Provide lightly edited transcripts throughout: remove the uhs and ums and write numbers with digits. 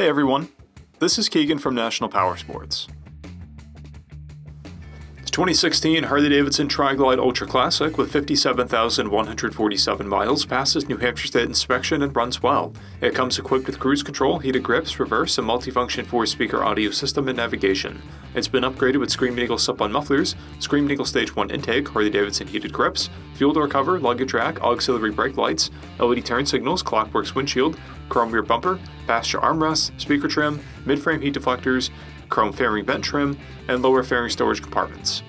Hey everyone, this is Keegan from National Powersports. The 2016 Harley-Davidson TRIGLIDE Ultra Classic with 57,147 miles passes New Hampshire State inspection and runs well. It comes equipped with cruise control, heated grips, reverse, and multifunction 4-speaker audio system and navigation. It's been upgraded with Screaming Eagle slip-on mufflers, Screaming Eagle Stage 1 intake, Harley-Davidson heated grips, fuel door cover, luggage rack, auxiliary brake lights, LED turn signals, Clockworks windshield, chrome rear bumper, passenger armrests, speaker trim, mid-frame heat deflectors, chrome fairing vent trim, and lower fairing storage compartments.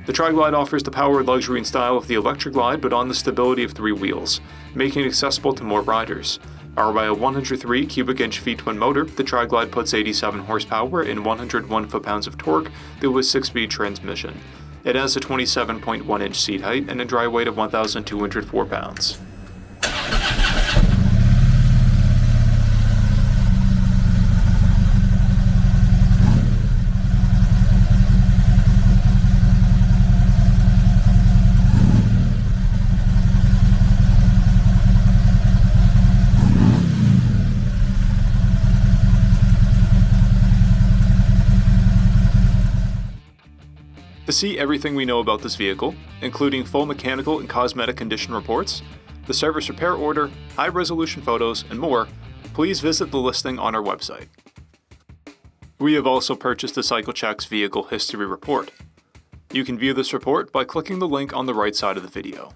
The TRIGLIDE offers the power, luxury, and style of the electric glide, but on the stability of 3 wheels, making it accessible to more riders. Powered by a 103 cubic inch V-twin motor, the TRIGLIDE puts 87 horsepower and 101 foot-pounds of torque through a 6-speed transmission. It has a 27.1 inch seat height and a dry weight of 1,204 pounds. To see everything we know about this vehicle, including full mechanical and cosmetic condition reports, the service repair order, high-resolution photos, and more, please visit the listing on our website. We have also purchased the CycleCheck's Vehicle History Report. You can view this report by clicking the link on the right side of the video.